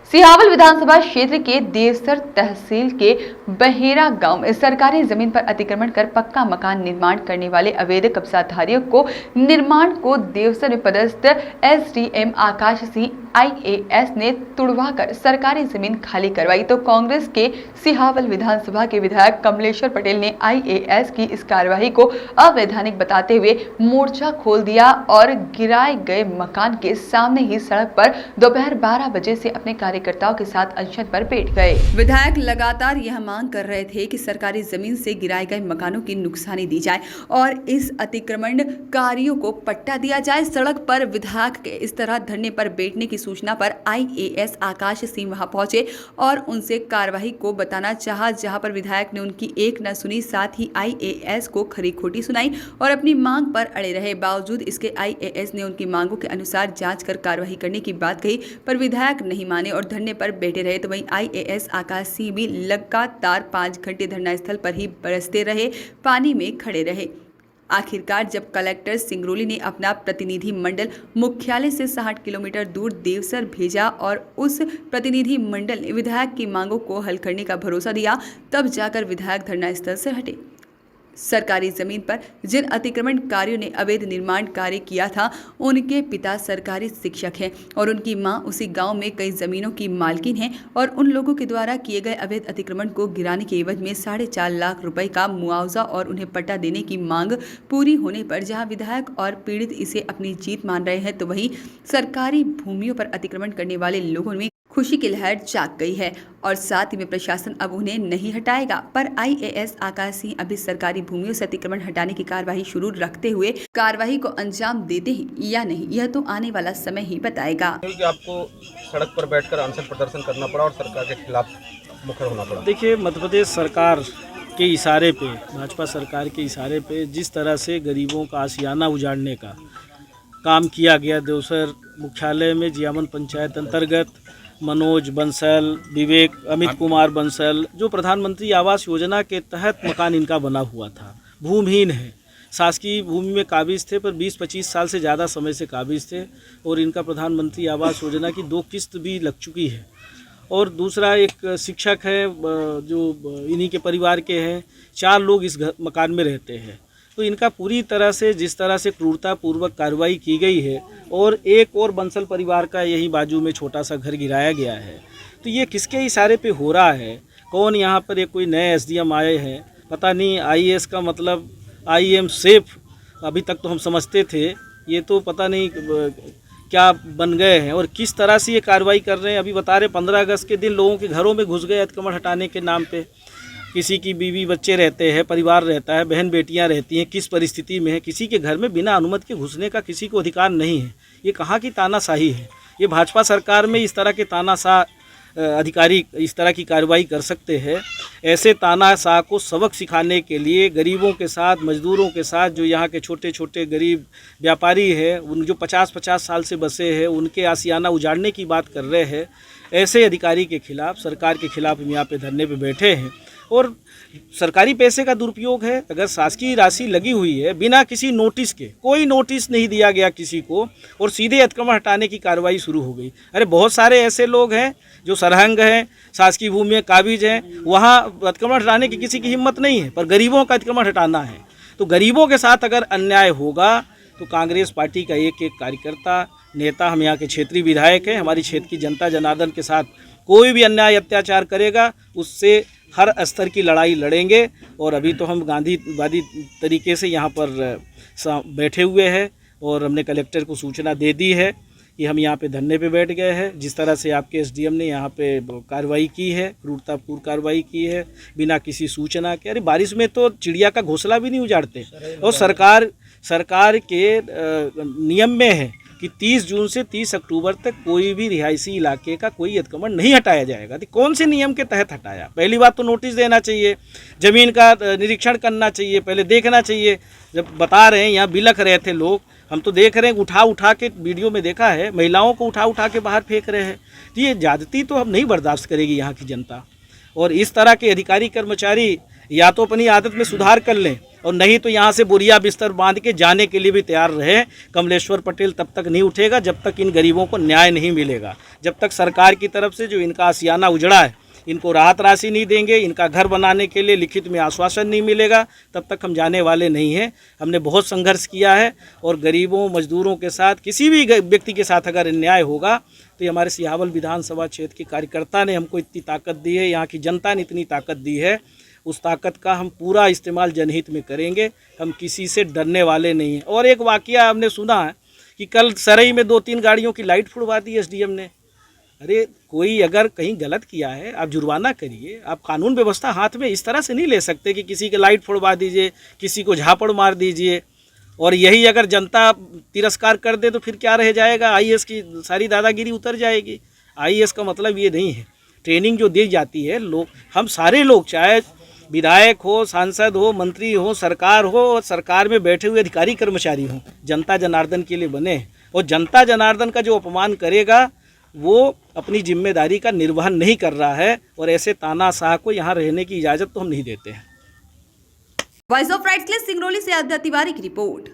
सिहावल विधानसभा क्षेत्र के देवसर तहसील के बहेरा गांव में सरकारी जमीन पर अतिक्रमण कर पक्का मकान निर्माण करने वाले अवैध कब्जाधारियों को निर्माण को देवसर में पदस्थ एसडीएम आकाश सिंह आईएएस ने तुड़वाकर सरकारी जमीन खाली करवाई, तो कांग्रेस के सिहावल विधानसभा के विधायक कमलेश्वर पटेल ने आईएएस की इस कार्यवाही को अवैधानिक बताते हुए मोर्चा खोल दिया और गिराए गए मकान के सामने ही सड़क पर दोपहर 12 बजे से अपने कार्यकर्ताओं के साथ अनशन पर बैठ गए। विधायक लगातार यह मांग कर रहे थे कि सरकारी जमीन से गिराए गए मकानों की नुकसानी दी जाए और इस अतिक्रमणकारियों को पट्टा दिया जाए। सड़क पर विधायक के इस तरह धरने पर बैठने की सूचना पर आईएएस आकाश सिंह वहां पहुंचे और उनसे कार्यवाही को बताना चाहा, जहां पर विधायक ने उनकी एक न सुनी, साथ ही आईएएस को खरी खोटी सुनाई और अपनी मांग पर अड़े रहे। बावजूद इसके आईएएस ने उनकी मांगों के अनुसार जांच कर कार्यवाही करने की बात कही, पर विधायक नहीं माने और धरने पर बैठे रहे। तो वहीं आईएएस आकाश सिंह भी लगातार 5 घंटे धरना स्थल पर ही बरसते रहे, पानी में खड़े रहे। आखिरकार जब कलेक्टर सिंगरौली ने अपना प्रतिनिधि मंडल मुख्यालय से 60 किलोमीटर दूर देवसर भेजा और उस प्रतिनिधि मंडल ने विधायक की मांगों को हल करने का भरोसा दिया, तब जाकर विधायक धरना स्थल से हटे। सरकारी जमीन पर जिन अतिक्रमणकारियों ने अवैध निर्माण कार्य किया था, उनके पिता सरकारी शिक्षक हैं और उनकी मां उसी गांव में कई जमीनों की मालकिन हैं और उन लोगों के द्वारा किए गए अवैध अतिक्रमण को गिराने के एवज में 4.5 लाख रुपए का मुआवजा और उन्हें पट्टा देने की मांग पूरी होने पर जहां विधायक और पीड़ित इसे अपनी जीत मान रहे हैं, तो वहीं सरकारी भूमियों पर अतिक्रमण करने वाले लोगों में खुशी की लहर जाग गई है और साथ ही में प्रशासन अब उन्हें नहीं हटाएगा। पर आईएएस आकाश सिंह अभी सरकारी भूमियों से अतिक्रमण हटाने की कार्यवाही शुरू रखते हुए कार्यवाही को अंजाम देते हैं या नहीं, यह तो आने वाला समय ही बताएगा। आपको सड़क पर बैठकर अनशन प्रदर्शन करना पड़ा और सरकार के खिलाफ मुखर होना पड़ा। देखिए, मध्य प्रदेश सरकार के इशारे पे, भाजपा सरकार के इशारे पे जिस तरह से गरीबों का आशियाना उजाड़ने का काम किया गया, देवसर मुख्यालय में जियामन पंचायत अंतर्गत मनोज बंसल, विवेक, अमित कुमार बंसल, जो प्रधानमंत्री आवास योजना के तहत मकान इनका बना हुआ था, भूमिहीन है, शासकीय भूमि में काबिज थे, पर 20-25 साल से ज़्यादा समय से काबिज थे और इनका प्रधानमंत्री आवास योजना की 2 किस्त भी लग चुकी है। और दूसरा एक शिक्षक है जो इन्हीं के परिवार के हैं, 4 लोग इस मकान में रहते हैं। तो इनका पूरी तरह से जिस तरह से क्रूरतापूर्वक कार्रवाई की गई है और एक और बंसल परिवार का यही बाजू में छोटा सा घर गिराया गया है, तो ये किसके इशारे पे हो रहा है? कौन यहाँ पर एक कोई नए एसडीएम आए हैं, पता नहीं। आईएएस का मतलब आई एम सेफ अभी तक तो हम समझते थे, ये तो पता नहीं क्या बन गए हैं और किस तरह से ये कार्रवाई कर रहे हैं। अभी बता रहे 15 अगस्त के दिन लोगों के घरों में घुस गए अतिक्रमण हटाने के नाम पे। किसी की बीवी बच्चे रहते हैं, परिवार रहता है, बहन बेटियां रहती हैं, किस परिस्थिति में है, किसी के घर में बिना अनुमति के घुसने का किसी को अधिकार नहीं है। ये कहाँ की तानाशाही है? ये भाजपा सरकार में इस तरह के तानाशाह अधिकारी इस तरह की कार्रवाई कर सकते हैं। ऐसे तानाशाह को सबक सिखाने के लिए गरीबों के साथ, मजदूरों के साथ, जो यहाँ के छोटे छोटे गरीब व्यापारी हैं, उन जो 50-50 साल से बसे हैं, उनके आशियाना उजाड़ने की बात कर रहे हैं, ऐसे अधिकारी के खिलाफ, सरकार के खिलाफ हम यहाँ पे धरने पे बैठे हैं। और सरकारी पैसे का दुरुपयोग है। अगर शासकीय राशि लगी हुई है, बिना किसी नोटिस के, कोई नोटिस नहीं दिया गया किसी को, और सीधे अतिक्रमण हटाने की कार्रवाई शुरू हो गई। अरे बहुत सारे ऐसे लोग हैं जो सरहंग हैं, शासकीय भूमि में काबिज हैं, वहाँ अतिक्रमण हटाने की किसी की हिम्मत नहीं है, पर गरीबों का अतिक्रमण हटाना है। तो गरीबों के साथ अगर अन्याय होगा तो कांग्रेस पार्टी का एक एक कार्यकर्ता, नेता, हम यहाँ के क्षेत्रीय विधायक हैं, हमारी क्षेत्र की जनता जनार्दन के साथ कोई भी अन्याय अत्याचार करेगा उससे हर स्तर की लड़ाई लड़ेंगे। और अभी तो हम गांधीवादी तरीके से यहाँ पर बैठे हुए हैं और हमने कलेक्टर को सूचना दे दी है कि हम यहाँ पे धरने पे बैठ गए हैं। जिस तरह से आपके एसडीएम ने यहाँ पे कार्रवाई की है, क्रूरतापूर्ण कार्रवाई की है बिना किसी सूचना के। अरे बारिश में तो चिड़िया का घोंसला भी नहीं उजाड़ते। और सरकार के नियम में है कि 30 जून से 30 अक्टूबर तक कोई भी रिहायशी इलाके का कोई अतिक्रमण नहीं हटाया जाएगा। तो कौन से नियम के तहत हटाया? पहली बात तो नोटिस देना चाहिए, ज़मीन का निरीक्षण करना चाहिए, पहले देखना चाहिए। जब बता रहे हैं यहाँ बिलख रहे थे लोग, हम तो देख रहे हैं उठा के वीडियो में देखा है, महिलाओं को उठा के बाहर फेंक रहे हैं। तो ये ज़्यादती तो हम नहीं बर्दाश्त करेगी यहाँ की जनता। और इस तरह के अधिकारी कर्मचारी या तो अपनी आदत में सुधार कर लें और नहीं तो यहाँ से बोरिया बिस्तर बांध के जाने के लिए भी तैयार रहे। कमलेश्वर पटेल तब तक नहीं उठेगा जब तक इन गरीबों को न्याय नहीं मिलेगा, जब तक सरकार की तरफ से जो इनका आशियाना उजड़ा है इनको राहत राशि नहीं देंगे, इनका घर बनाने के लिए लिखित में आश्वासन नहीं मिलेगा, तब तक हम जाने वाले नहीं हैं। हमने बहुत संघर्ष किया है और गरीबों मजदूरों के साथ किसी भी व्यक्ति के साथ अगर अन्याय होगा तो ये हमारे सिहावल विधानसभा क्षेत्र के कार्यकर्ता ने हमको इतनी ताकत दी है, यहाँ की जनता ने इतनी ताकत दी है, उस ताकत का हम पूरा इस्तेमाल जनहित में करेंगे। हम किसी से डरने वाले नहीं हैं। और एक वाकया हमने सुना है कि कल सरई में 2-3 गाड़ियों की लाइट फुड़वा दी एसडीएम ने। अरे कोई अगर कहीं गलत किया है आप जुर्माना करिए, आप कानून व्यवस्था हाथ में इस तरह से नहीं ले सकते कि किसी के लाइट फोड़वा दीजिए, किसी को झापड़ मार दीजिए। और यही अगर जनता तिरस्कार कर दे तो फिर क्या रह जाएगा, आईएएस की सारी दादागिरी उतर जाएगी। आईएएस का मतलब ये नहीं है। ट्रेनिंग जो दी जाती है, लोग हम सारे लोग, चाहे विधायक हो, सांसद हो, मंत्री हो, सरकार हो और सरकार में बैठे हुए अधिकारी कर्मचारी हों, जनता जनार्दन के लिए बने। और जनता जनार्दन का जो अपमान करेगा वो अपनी जिम्मेदारी का निर्वहन नहीं कर रहा है और ऐसे तानाशाह को यहाँ रहने की इजाज़त तो हम नहीं देते हैं। वॉइस ऑफ राइट्स के लिए सिंगरौली से आद्या तिवारी की रिपोर्ट।